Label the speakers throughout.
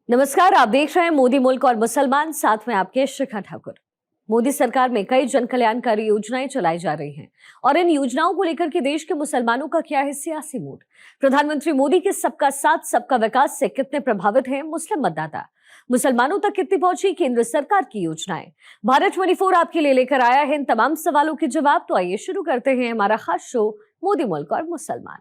Speaker 1: नमस्कार, आप देख रहे हैं मोदी मुल्क और मुसलमान, साथ में आपके शिखा ठाकुर। मोदी सरकार में कई जन कल्याणकारी योजनाएं चलाई जा रही हैं और इन योजनाओं को लेकर के देश के मुसलमानों का क्या है सियासी मूड। प्रधानमंत्री मोदी के सबका साथ सबका विकास से कितने प्रभावित हैं मुस्लिम मतदाता, मुसलमानों तक कितनी पहुंची केंद्र सरकार की योजनाएं। भारत 24 आपके लिए लेकर आया है इन तमाम सवालों के जवाब। तो आइए शुरू करते हैं हमारा खास शो मोदी मुल्क और मुसलमान।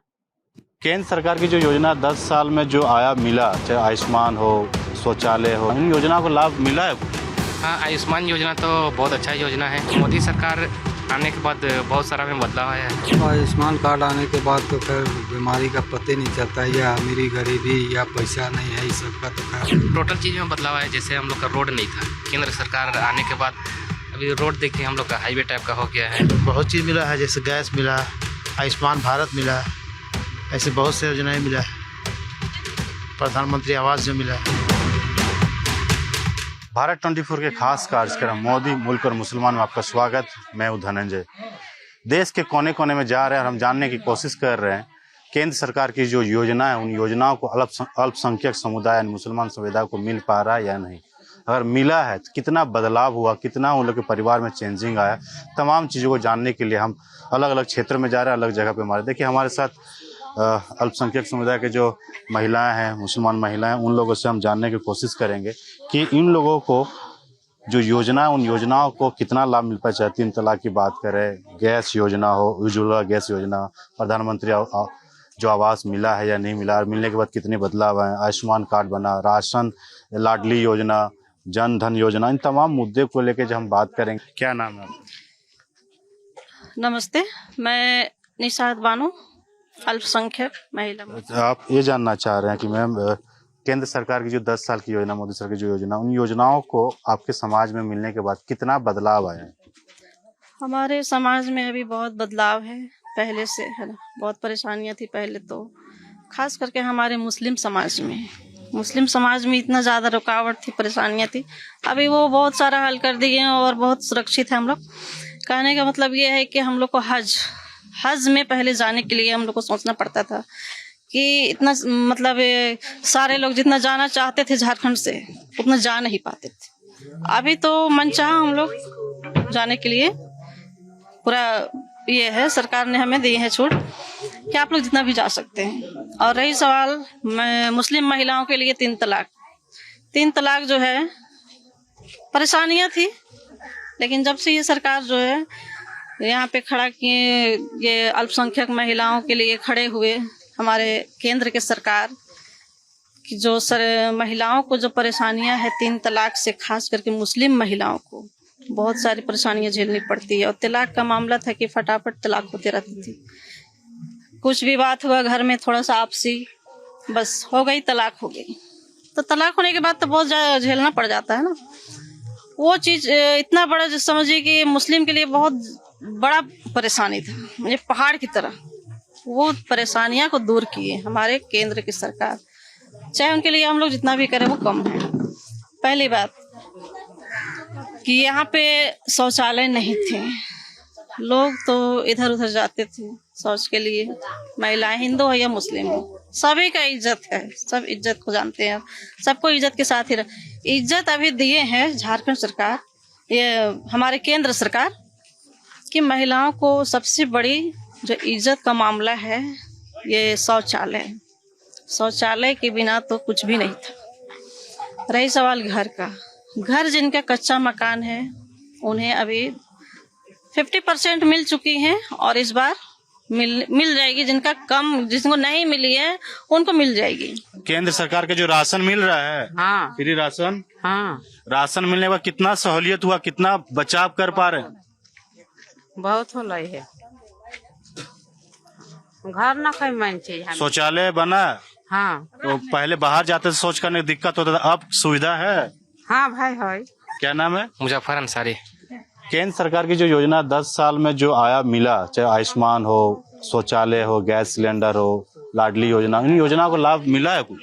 Speaker 2: केंद्र सरकार की जो योजना 10 साल में जो आया मिला, चाहे आयुष्मान हो, शौचालय हो, इन योजना को लाभ मिला है?
Speaker 3: हाँ, आयुष्मान योजना तो बहुत अच्छा योजना है। मोदी सरकार आने के बाद बहुत सारा में बदलाव आया है।
Speaker 4: आयुष्मान कार्ड आने के बाद तो खैर बीमारी का पता नहीं चलता, या अमीरी गरीबी या पैसा नहीं है, इस सब का तो खैर
Speaker 3: टोटल चीज़ में बदलाव आया। जैसे हम लोग का रोड नहीं था, केंद्र सरकार आने के बाद अभी रोड देखिए हम लोग का हाईवे टाइप का हो गया है।
Speaker 5: बहुत चीज़ मिला है, जैसे गैस मिला, आयुष्मान भारत मिला, ऐसे बहुत से योजनाएं मिला है, प्रधानमंत्री आवास जो मिला है।
Speaker 2: भारत 24 के खास कार्यक्रम मोदी मुल्क और मुसलमान में आपका स्वागत। मैं हूं धनंजय। देश के कोने कोने में जा रहे हैं और हम जानने की कोशिश कर रहे हैं केंद्र सरकार की जो योजना है, उन योजनाओं को अल्पसंख्यक समुदाय मुसलमान समुदाय को मिल पा रहा है या नहीं। अगर मिला है तो कितना बदलाव हुआ, कितना उन लोग के परिवार में चेंजिंग आया। तमाम चीज़ों को जानने के लिए हम अलग अलग क्षेत्र में जा रहे हैं, अलग जगह पे हमारे देखिए हमारे साथ अल्पसंख्यक समुदाय के जो महिलाएं हैं, मुसलमान महिलाएं, उन लोगों से हम जानने की कोशिश करेंगे कि इन लोगों को जो योजना, उन योजनाओं को कितना लाभ मिल पाए। चाहे 3 तलाक की बात करें, गैस योजना हो, उज्ज्वला गैस योजना, प्रधानमंत्री जो आवास मिला है या नहीं मिला, और मिलने के बाद कितने बदलाव आए, आयुष्मान कार्ड बना, राशन, लाडली योजना, जन धन योजना, इन तमाम मुद्दे को लेकर जब हम बात करेंगे। क्या नाम है?
Speaker 6: नमस्ते, मैं निशाद बानो, अल्पसंख्यक महिला।
Speaker 2: आप ये जानना चाह रहे हैं कि मैम केंद्र सरकार की जो 10 साल की योजना, मोदी सरकार की जो योजना, उन योजनाओं को आपके समाज में मिलने के बाद कितना बदलाव आया है?
Speaker 6: हमारे समाज में अभी बहुत बदलाव है पहले से, है ना। बहुत परेशानियां थी पहले तो, खास करके हमारे मुस्लिम समाज में इतना ज़्यादा रुकावट थी, परेशानियां थी। अभी वो बहुत सारा हल कर दिए हैं और बहुत सुरक्षित है हम लोग। कहने का मतलब ये है कि हम लोग को हज में पहले जाने के लिए हम लोग को सोचना पड़ता था कि इतना, मतलब सारे लोग जितना जाना चाहते थे झारखंड से, उतना जा नहीं पाते थे। अभी तो मनचाहा हम लोग जाने के लिए पूरा ये है, सरकार ने हमें दी है छूट कि आप लोग जितना भी जा सकते हैं। और रही सवाल मुस्लिम महिलाओं के लिए 3 तलाक जो है, परेशानियां थी, लेकिन जब से ये सरकार जो है यहाँ पे खड़ा किए, ये अल्पसंख्यक महिलाओं के लिए खड़े हुए, हमारे केंद्र के सरकार की जो महिलाओं को जो परेशानियां है 3 तलाक से, खास करके मुस्लिम महिलाओं को बहुत सारी परेशानियां झेलनी पड़ती है। और तलाक का मामला था कि फटाफट तलाक होती रहती थी, कुछ भी बात हुआ घर में, थोड़ा सा आपसी, बस हो गई, तलाक हो गई। तो तलाक होने के बाद तो बहुत ज़्यादा झेलना पड़ जाता है ना। वो चीज़ इतना बड़ा, जो समझिए कि मुस्लिम के लिए बहुत बड़ा परेशानी था, मुझे पहाड़ की तरह। वो परेशानियां को दूर किए हमारे केंद्र की सरकार। चाहे उनके लिए हम लोग जितना भी करें वो कम है। पहली बात कि यहाँ पे शौचालय नहीं थे, लोग तो इधर उधर जाते थे शौच के लिए, महिलाएं, हिंदू हो या मुस्लिम हो, सभी का इज्जत है, सब इज्जत को जानते हैं, सबको इज्जत के साथ ही इज्जत अभी दिए हैं झारखंड सरकार, ये हमारे केंद्र सरकार, कि महिलाओं को सबसे बड़ी जो इज्जत का मामला है ये शौचालय के बिना तो कुछ भी नहीं था। रही सवाल घर का, घर जिनका कच्चा मकान है उन्हें अभी 50% मिल चुकी हैं, और इस बार मिल जाएगी। जिनका कम, जिसको नहीं मिली है उनको मिल जाएगी।
Speaker 2: केंद्र सरकार के जो राशन मिल रहा है,
Speaker 7: हाँ,
Speaker 2: फ्री राशन,
Speaker 7: हाँ,
Speaker 2: राशन मिलने का कितना सहूलियत हुआ, कितना बचाव कर पा रहे हैं?
Speaker 7: बहुत हो रही है। घर ना कहीं मन चीज।
Speaker 2: शौचालय बना,
Speaker 7: हाँ,
Speaker 2: तो पहले बाहर जाते थे, शौच करने की दिक्कत होता था, अब सुविधा है।
Speaker 7: हाँ भाई है।
Speaker 2: क्या नाम है?
Speaker 3: मुजफ्फर अंसारी।
Speaker 2: केंद्र सरकार की जो योजना 10 साल में जो आया मिला, चाहे आयुष्मान हो, शौचालय हो, गैस सिलेंडर हो, लाडली योजना, इन योजनाओं को लाभ मिला है कुछ?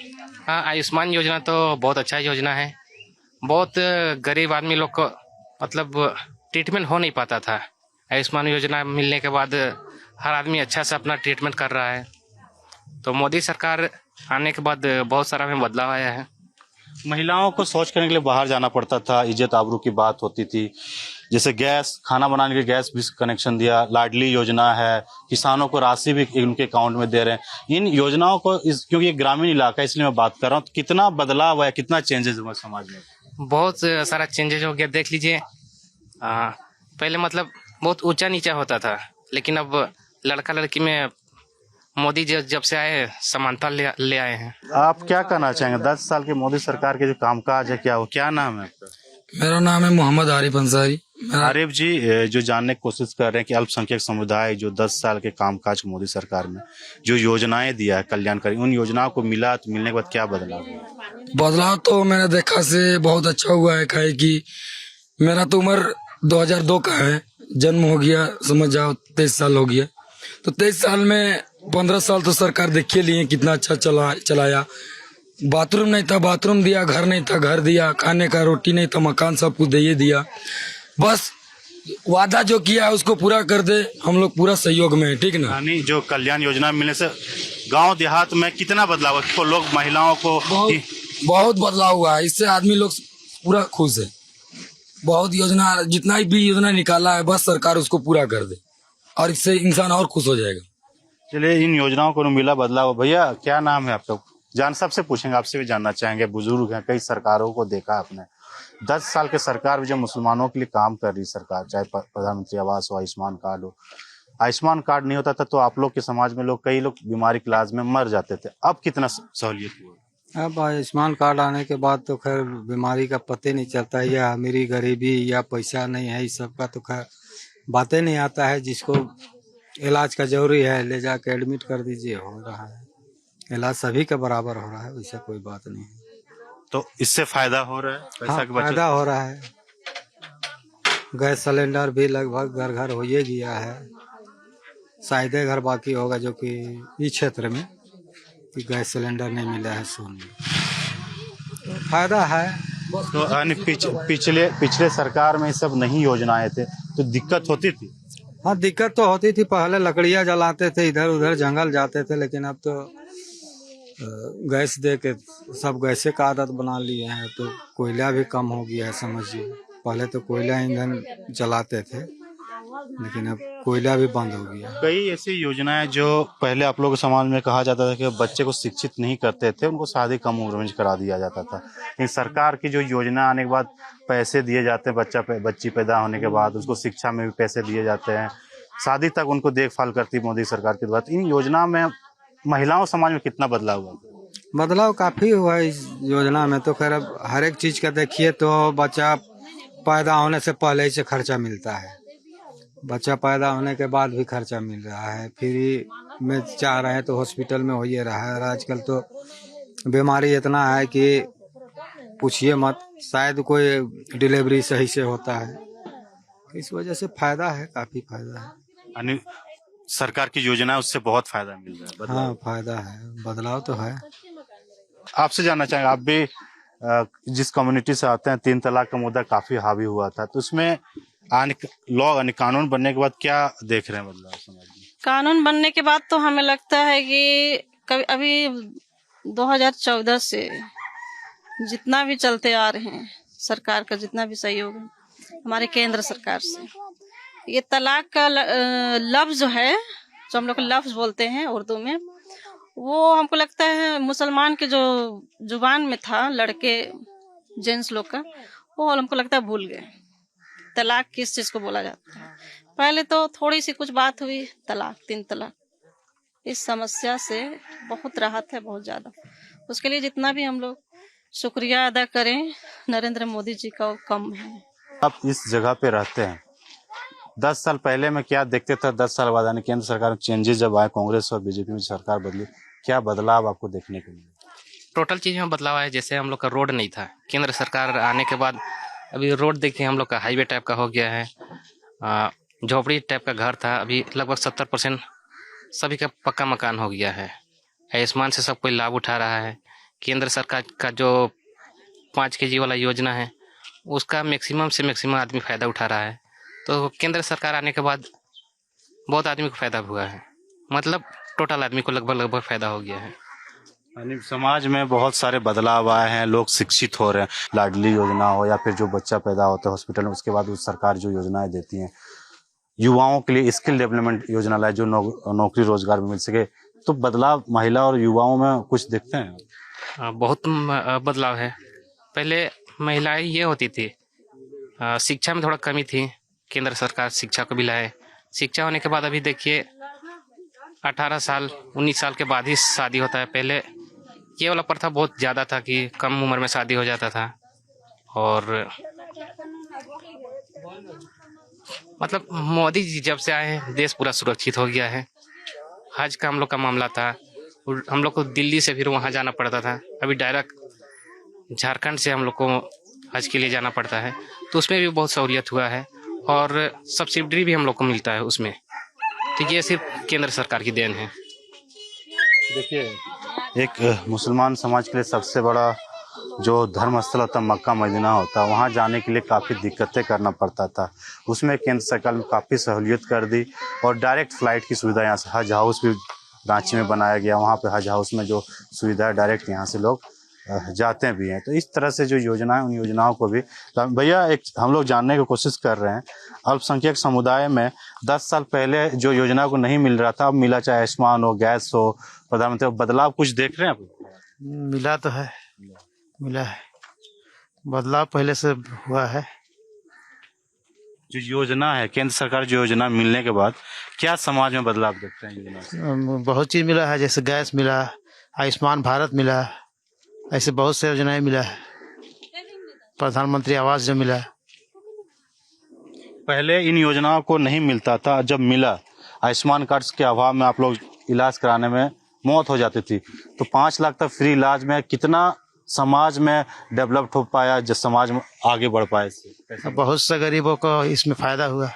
Speaker 3: हाँ, आयुष्मान योजना तो बहुत अच्छा योजना है। बहुत गरीब आदमी लोग को मतलब ट्रीटमेंट हो नहीं पाता था। आयुष्मान योजना मिलने के बाद हर आदमी अच्छा से अपना ट्रीटमेंट कर रहा है। तो मोदी सरकार आने के बाद बहुत सारा में बदलाव आया है।
Speaker 2: महिलाओं को शौच करने के लिए बाहर जाना पड़ता था, इज्जत आबरू की बात होती थी। जैसे गैस, खाना बनाने के लिए गैस भी कनेक्शन दिया, लाडली योजना है, किसानों को राशि भी उनके अकाउंट में दे रहे हैं। इन योजनाओं को क्योंकि ये ग्रामीण इलाका है इसलिए मैं बात कर रहा हूँ, तो कितना बदलाव है, कितना चेंजेस हुआ समाज में?
Speaker 3: बहुत सारा चेंजेस हो गया। देख लीजिए, पहले मतलब बहुत ऊंचा नीचा होता था, लेकिन अब लड़का लड़की में मोदी जब से आए समानता ले आए हैं।
Speaker 2: आप क्या कहना चाहेंगे 10 साल के मोदी सरकार के जो कामकाज है, क्या नाम है आपका?
Speaker 4: मेरा नाम है मोहम्मद आरिफ अंसारी।
Speaker 2: आरिफ जी, जो जानने की कोशिश कर रहे हैं कि अल्पसंख्यक समुदाय जो 10 साल के कामकाज मोदी सरकार में जो योजनाएं दिया है कल्याणकारी, उन योजनाओं को मिला तो मिलने के बाद क्या बदलाव हुआ?
Speaker 4: बदलाव तो मैंने देखा से बहुत अच्छा हुआ है। काहे कि मेरा तो उम्र 2002 का है, जन्म हो गया समझ जाओ 23 साल हो गया। तो 23 साल में 15 साल तो सरकार देखिए लिए कितना अच्छा चलाया। बाथरूम नहीं था, बाथरूम दिया, घर नहीं था, घर दिया, खाने का रोटी नहीं था, मकान सब कुछ दे दिया। बस वादा जो किया है उसको पूरा कर दे, हम लोग पूरा सहयोग में है, ठीक ना।
Speaker 2: यानी जो कल्याण योजना मिलने से गांव देहात में कितना बदलाव है? तो लोग महिलाओं को
Speaker 4: बहुत बदलाव हुआ है, इससे आदमी लोग पूरा खुश है। बहुत योजना, जितना भी योजना निकाला है बस सरकार उसको पूरा कर दे और इससे इंसान और खुश हो जाएगा।
Speaker 2: चलिए, इन योजनाओं को मिला बदलाव। भैया क्या नाम है आपका? सबसे पूछेंगे, आपसे भी जानना चाहेंगे। बुजुर्ग हैं, कई सरकारों को देखा आपने। 10 साल के सरकार भी जो मुसलमानों के लिए काम कर रही सरकार, चाहे प्रधानमंत्री आवास हो, आयुष्मान कार्ड हो। आयुष्मान कार्ड नहीं होता था तो आप लोग के समाज में कई लोग बीमारी के इलाज में मर जाते थे। अब कितना सहूलियत हुआ?
Speaker 4: अब आयुष्मान कार्ड आने के बाद तो खैर बीमारी का पता नहीं चलता है, या अमीरी गरीबी या पैसा नहीं है, इस सब का तो खैर बातें नहीं आता है। जिसको इलाज का जरूरी है ले जाके एडमिट कर दीजिए, हो रहा है इलाज, सभी के बराबर हो रहा है, वैसा कोई बात नहीं है।
Speaker 2: तो इससे फायदा हो रहा है, पैसा
Speaker 4: हाँ,
Speaker 2: की बचत
Speaker 4: फायदा हो रहा है। गैस सिलेंडर भी लगभग घर घर हो ही गया है, शायद घर बाकी होगा जो कि इस क्षेत्र में कि गैस सिलेंडर नहीं मिला है सोने, तो फायदा है।
Speaker 2: तो पिछले सरकार में सब नहीं योजनाएं थे तो दिक्कत होती थी।
Speaker 4: हाँ, दिक्कत तो होती थी। पहले लकड़ियाँ जलाते थे, इधर उधर जंगल जाते थे, लेकिन अब तो गैस दे के सब गैसे का आदत बना लिए हैं, तो कोयला भी कम हो गया है समझिए। पहले तो कोयला ईंधन जलाते थे, लेकिन अब कोयला भी बंद हो गया।
Speaker 2: कई ऐसी योजनाएं जो पहले आप लोगों के समाज में कहा जाता था कि बच्चे को शिक्षित नहीं करते थे, उनको शादी कम उम्र में करा दिया जाता था। लेकिन सरकार की जो योजना आने के बाद पैसे दिए जाते हैं, बच्ची पैदा होने के बाद उसको शिक्षा में भी पैसे दिए जाते हैं, शादी तक उनको देखभाल करती मोदी सरकार के द्वारा। इन योजना में महिलाओं समाज में कितना बदलाव हुआ?
Speaker 4: बदलाव काफी हुआ है इस योजना में। तो खैर अब हर एक चीज का देखिए तो बच्चा पैदा होने से पहले ही से खर्चा मिलता है, बच्चा पैदा होने के बाद भी खर्चा मिल रहा है, फ्री में चाह रहे हैं तो हॉस्पिटल में हो ही रहा है। और आजकल तो बीमारी इतना है कि पूछिए मत, शायद कोई डिलीवरी सही से होता है। इस वजह से फायदा है, काफी फायदा है।
Speaker 2: यानी सरकार की योजना है उससे बहुत फायदा मिल रहा है।
Speaker 4: हाँ, फायदा है, बदलाव तो है।
Speaker 2: आपसे जानना चाहेंगे, आप भी जिस कम्युनिटी से आते हैं, 3 तलाक का मुद्दा काफी हावी हुआ था, तो उसमें कानून बनने के बाद क्या देख रहे हैं बदलाव समाज में?
Speaker 6: कानून बनने के बाद तो हमें लगता है कि अभी 2014 से जितना भी चलते आ रहे हैं, सरकार का जितना भी सहयोग है हमारे केंद्र सरकार से, ये तलाक का लफ्ज जो है, जो हम लोग लफ्ज बोलते हैं उर्दू में, वो हमको लगता है मुसलमान के जो जुबान में था, लड़के जेंट्स लोग का, वो हमको लगता है भूल गए। तलाक किस चीज को बोला जाता है? पहले तो थोड़ी सी कुछ बात हुई, तलाक, 3 तलाक। इस समस्या से बहुत राहत है, बहुत ज्यादा। उसके लिए जितना भी हम लोग शुक्रिया अदा करें नरेंद्र मोदी जी का, वो कम है।
Speaker 2: आप इस जगह पे रहते हैं, 10 साल पहले में क्या देखते थे? 10 साल बाद यानी केंद्र सरकार में चेंजेस जब आए, कांग्रेस और बीजेपी में सरकार बदली, क्या बदलाव आपको देखने को मिला?
Speaker 3: टोटल चीज में बदलाव है। जैसे हम लोग का रोड नहीं था, केंद्र सरकार आने के बाद अभी रोड देखिए, हम लोग का हाईवे टाइप का हो गया है। झोपड़ी टाइप का घर था, अभी लगभग 70% सभी का पक्का मकान हो गया है। आयुष्मान से सब कोई लाभ उठा रहा है। केंद्र सरकार का जो 5 kg वाला योजना है, उसका मैक्सिमम से मैक्सिमम आदमी फायदा उठा रहा है। तो केंद्र सरकार आने के बाद बहुत आदमी को फायदा हुआ है, मतलब टोटल आदमी को लगभग फायदा हो गया है।
Speaker 2: यानी समाज में बहुत सारे बदलाव आए हैं, लोग शिक्षित हो रहे हैं। लाडली योजना हो या फिर जो बच्चा पैदा होता है हॉस्पिटल में, उसके बाद उस सरकार जो योजनाएं देती हैं, युवाओं के लिए स्किल डेवलपमेंट योजना लाए जो नौकरी रोजगार में मिल सके, तो बदलाव महिला और युवाओं में कुछ देखते हैं?
Speaker 3: बहुत बदलाव है। पहले महिलाएं ये होती थी, शिक्षा में थोड़ा कमी थी। केंद्र सरकार शिक्षा को भी लाए। शिक्षा होने के बाद अभी देखिए 18 साल 19 साल के बाद ही शादी होता है। पहले ये वाला प्रथा बहुत ज़्यादा था कि कम उम्र में शादी हो जाता था। और मतलब मोदी जी जब से आए हैं देश पूरा सुरक्षित हो गया है। हज का हम लोग का मामला था, हम लोग को दिल्ली से फिर वहाँ जाना पड़ता था, अभी डायरेक्ट झारखंड से हम लोग को हज के लिए जाना पड़ता है, तो उसमें भी बहुत सहूलियत हुआ है। और सब्सिडी भी हम लोग को मिलता है उसमें। ठीक है, ये सिर्फ केंद्र सरकार की देन है।
Speaker 2: देखिए, एक मुसलमान समाज के लिए सबसे बड़ा जो धर्म स्थल होता है मक्का मदीना होता है, वहाँ जाने के लिए काफ़ी दिक्कतें करना पड़ता था। उसमें केंद्र सरकार ने काफ़ी सहूलियत कर दी और डायरेक्ट फ्लाइट की सुविधा यहाँ से, हज हाउस भी रांची में बनाया गया। वहाँ पे हज हाउस में जो सुविधा है डायरेक्ट यहाँ से लोग जाते भी हैं। तो इस तरह से जो योजना है उन योजनाओं को भी भैया एक हम लोग जानने की कोशिश कर रहे हैं। अल्पसंख्यक समुदाय में 10 साल पहले जो योजना को नहीं मिल रहा था, अब मिला, चाहे आयुष्मान हो, गैस हो, प्रधानमंत्री, बदलाव कुछ देख रहे हैं आप?
Speaker 5: मिला तो है, मिला है, बदलाव पहले से हुआ है।
Speaker 2: जो योजना है केंद्र सरकार जो योजना मिलने के बाद क्या समाज में बदलाव देखते हैं योजना से?
Speaker 5: बहुत चीज मिला है, जैसे गैस मिला, आयुष्मान भारत मिला, ऐसे बहुत से योजनाएं मिला है। प्रधानमंत्री आवास जो मिला।
Speaker 2: पहले इन योजनाओं को नहीं मिलता था, जब मिला आयुष्मान कार्ड के अभाव में आप लोग इलाज कराने में मौत हो जाती थी, तो 5 लाख तक फ्री इलाज में कितना समाज में डेवलप हो पाया, जो समाज में आगे बढ़ पाए इससे?
Speaker 5: बहुत से गरीबों को इसमें फायदा हुआ।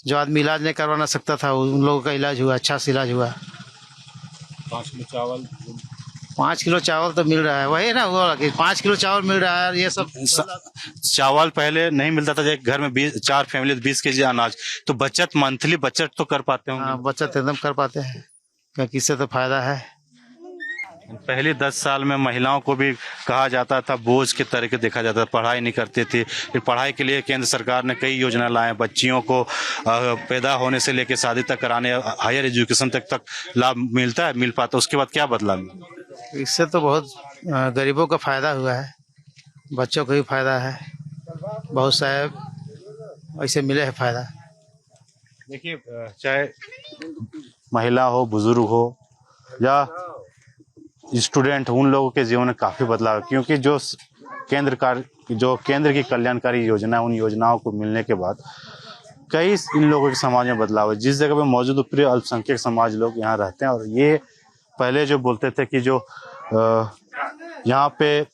Speaker 5: जो आदमी इलाज नहीं करवाना सकता था उन लोगों का इलाज हुआ, अच्छा से इलाज हुआ। 5 किलो चावल तो मिल रहा है, वही ना हुआ कि 5 किलो चावल मिल रहा है। ये सब
Speaker 2: चावल पहले नहीं मिलता था, एक घर में 4 फैमिली 20 केजी अनाज, तो बचत मंथली बचत तो कर पाते होंगे।
Speaker 5: हाँ, बचत एकदम कर पाते हैं, क्योंकि इससे तो फायदा है।
Speaker 2: पहले 10 साल में महिलाओं को भी कहा जाता था, बोझ के तरीके देखा जाता था, पढ़ाई नहीं करती थी। फिर पढ़ाई के लिए केंद्र सरकार ने कई योजना लाए, बच्चियों को पैदा होने से लेकर शादी तक कराने, हायर एजुकेशन तक लाभ मिलता है, मिल पाता। उसके बाद क्या बदला?
Speaker 5: इससे तो बहुत गरीबों का फायदा हुआ है, बच्चों को भी फायदा है, बहुत सारे ऐसे मिले है फायदा।
Speaker 2: देखिए, चाहे महिला हो, बुजुर्ग हो या स्टूडेंट, उन लोगों के जीवन में काफी बदलाव, क्योंकि जो केंद्र की कल्याणकारी योजना, उन योजनाओं को मिलने के बाद कई इन लोगों के समाज में बदलाव है। जिस जगह पे मौजूद प्रिय अल्पसंख्यक समाज लोग यहाँ रहते हैं, और ये पहले जो बोलते थे कि जो यहाँ पे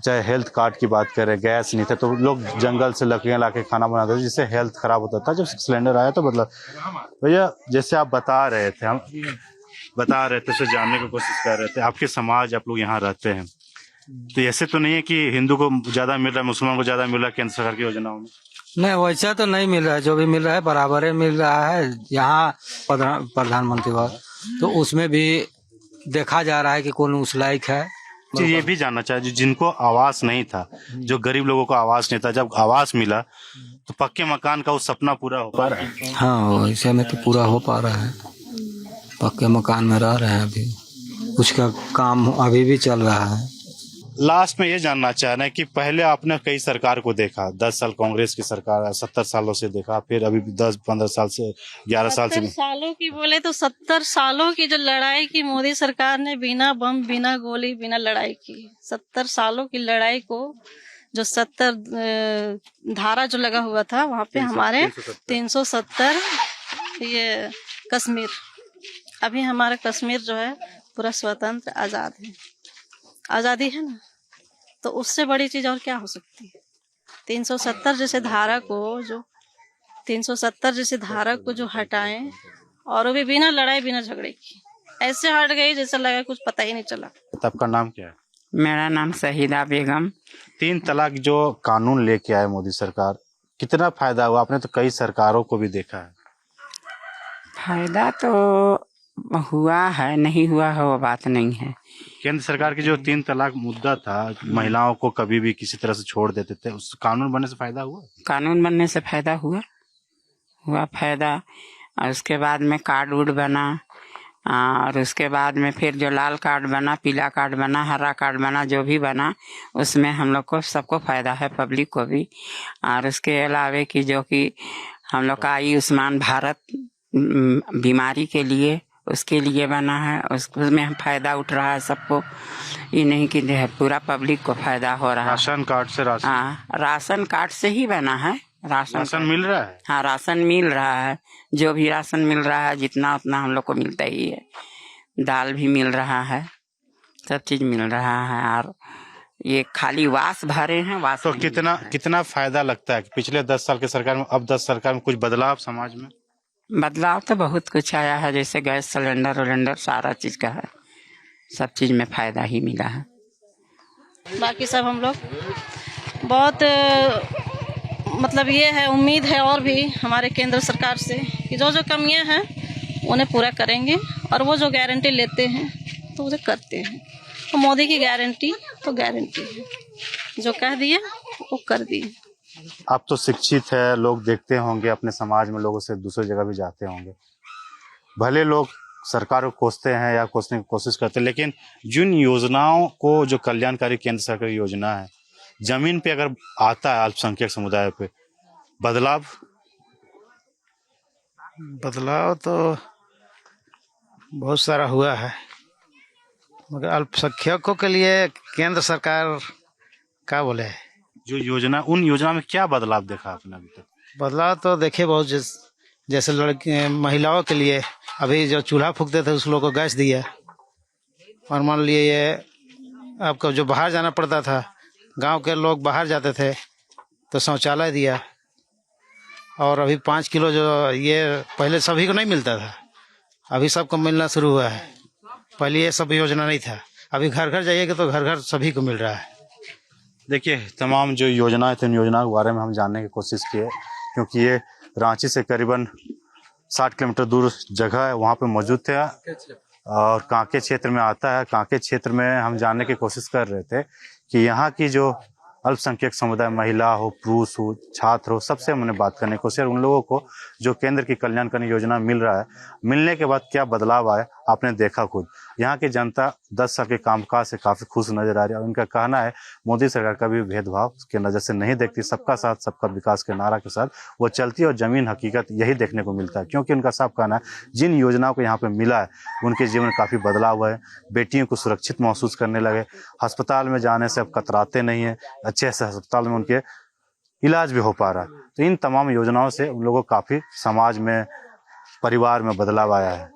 Speaker 2: चाहे हेल्थ कार्ड की बात करें, गैस नहीं था तो लोग जंगल से लकड़ियाँ लाके खाना बनाते थे, जिससे हेल्थ खराब होता था। जब सिलेंडर आया तो बदला। भैया, जैसे आप बता रहे थे, हम बता रहे थे, तो जानने की कोशिश कर रहे थे, आपके समाज, आप लोग यहाँ रहते हैं, तो ऐसे तो नहीं है कि हिंदू को ज्यादा मिल रहा है, मुसलमान को ज्यादा मिल रहा है केंद्र सरकार की योजनाओं में?
Speaker 4: नहीं, वैसा तो नहीं मिल रहा है, जो भी मिल रहा है बराबर मिल रहा है। यहाँ प्रधानमंत्री तो उसमें भी देखा जा रहा है कि कौन उस लायक है।
Speaker 2: जी, ये भी जानना चाहिए, जिनको आवास नहीं था, जो गरीब लोगों को आवास नहीं था, जब आवास मिला तो पक्के मकान का वो सपना पूरा हो पा रहा है?
Speaker 4: हाँ, वैसे में तो पूरा हो पा रहा है, पक्के मकान में रह रहे हैं। अभी कुछ का काम अभी भी चल रहा है।
Speaker 2: लास्ट में ये जानना चाह रहे हैं कि पहले आपने कई सरकार को देखा, 10 साल कांग्रेस की सरकार, 70 सालों से देखा, फिर अभी 10-15 साल से 11 साल से
Speaker 6: 70 सालों की बोले तो 70 सालों की जो लड़ाई की मोदी सरकार ने, बिना बम, बिना गोली, बिना लड़ाई की, 70 सालों की लड़ाई को, जो 70 धारा जो लगा हुआ था वहाँ पे हमारे 370 ये कश्मीर, अभी हमारा कश्मीर जो है पूरा स्वतंत्र आजाद है, आजादी है ना, तो उससे बड़ी चीज और क्या हो सकती है। 370 जैसे धारा को जो हटाएं, और वो भी बिना लड़ाई बिना झगड़े की, ऐसे हट गई जैसे लगा कुछ पता ही नहीं चला।
Speaker 2: आपका नाम क्या है?
Speaker 7: मेरा नाम शहीदा बेगम।
Speaker 2: 3 तलाक जो कानून लेके आए मोदी सरकार, कितना फायदा हुआ? आपने तो कई सरकारों को भी देखा है।
Speaker 7: फायदा तो हुआ है नहीं हुआ है वो बात नहीं है।
Speaker 2: केंद्र सरकार की जो 3 तलाक मुद्दा था, महिलाओं को कभी भी किसी तरह से छोड़ देते थे, उस कानून बनने से फायदा हुआ?
Speaker 7: कानून बनने से फायदा हुआ फायदा। और उसके बाद में कार्ड उड बना, और उसके बाद में फिर जो लाल कार्ड बना, पीला कार्ड बना, हरा कार्ड बना, जो भी बना उसमें हम लोग को सबको फायदा है, पब्लिक को भी। और उसके अलावे कि जो कि हम लोग का आयुष्मान भारत बीमारी के लिए उसके लिए बना है, उसमें हम फायदा उठ रहा है सबको। ये नहीं कि पूरा पब्लिक को फायदा हो रहा है।
Speaker 2: राशन कार्ड से
Speaker 7: हाँ, राशन कार्ड से ही बना है।
Speaker 2: राशन मिल रहा है?
Speaker 7: हाँ, राशन मिल रहा है। जो भी राशन मिल रहा है जितना उतना हम लोग को मिलता ही है। दाल भी मिल रहा है, सब चीज मिल रहा है। और ये खाली वास भरे हैं, वास
Speaker 2: तो
Speaker 7: नहीं
Speaker 2: कितना फायदा लगता है कि पिछले 10 साल के सरकार में, अब 10 सरकार में कुछ बदलाव समाज में?
Speaker 7: बदलाव तो बहुत कुछ आया है, जैसे गैस सिलेंडर सारा चीज का है, सब चीज में फायदा ही मिला है।
Speaker 6: बाकी सब हम लोग बहुत मतलब ये है, उम्मीद है और भी हमारे केंद्र सरकार से कि जो जो कमियां हैं उन्हें पूरा करेंगे, और वो जो गारंटी लेते हैं तो उसे करते हैं। तो मोदी की गारंटी तो गारंटी है, जो कह दिए वो कर दिए।
Speaker 2: आप तो शिक्षित है, लोग देखते होंगे अपने समाज में, लोगों से दूसरी जगह भी जाते होंगे। भले लोग सरकार को कोसते हैं या कोसने की कोशिश करते हैं, लेकिन जिन योजनाओं को, जो कल्याणकारी केंद्र सरकार की योजना है, जमीन पे अगर आता है अल्पसंख्यक समुदाय पे
Speaker 5: बदलाव तो बहुत सारा हुआ है, मगर अल्पसंख्यकों के लिए केंद्र सरकार क्या बोले,
Speaker 2: जो योजना, उन योजना में क्या बदलाव देखा आपने अभी तक?
Speaker 5: बदलाव तो देखे बहुत, जैसे लड़की महिलाओं के लिए अभी जो चूल्हा फूकते थे उस लोग को गैस दिया। और मान लिए ये आपको जो बाहर जाना पड़ता था, गांव के लोग बाहर जाते थे तो शौचालय दिया। और अभी 5 किलो जो ये पहले सभी को नहीं मिलता था, अभी सबको मिलना शुरू हुआ है। पहले ये सब योजना नहीं था, अभी घर घर जाइएगा तो घर घर सभी को मिल रहा है।
Speaker 2: देखिए, तमाम जो योजनाएं थी, उन योजनाओं के बारे में हम जानने की कोशिश की है, क्योंकि ये रांची से करीबन 60 किलोमीटर दूर जगह है, वहाँ पे मौजूद थे और कांके क्षेत्र में आता है। कांके क्षेत्र में हम जानने की कोशिश कर रहे थे कि यहाँ की जो अल्पसंख्यक समुदाय, महिला हो, पुरुष हो, छात्र हो, सबसे हमने बात करने की कोशिश, उन लोगों को जो केंद्र की कल्याणकारी योजना मिल रहा है, मिलने के बाद क्या बदलाव आया, आपने देखा खुद। यहाँ की जनता 10 साल के कामकाज से काफी खुश नजर आ रही है और उनका कहना है मोदी सरकार कभी भेदभाव के नजर से नहीं देखती, सबका साथ सबका विकास के नारा के साथ वो चलती है और जमीन हकीकत यही देखने को मिलता है। क्योंकि उनका साफ कहना है जिन योजनाओं को यहाँ पे मिला है उनके जीवन में काफी बदलाव हुआ है। बेटियों को सुरक्षित महसूस करने लगे, अस्पताल में जाने से अब कतराते नहीं है, अच्छे से अस्पताल में उनके इलाज भी हो पा रहा है। तो इन तमाम योजनाओं से उन लोगों को काफी समाज में, परिवार में बदलाव आया है।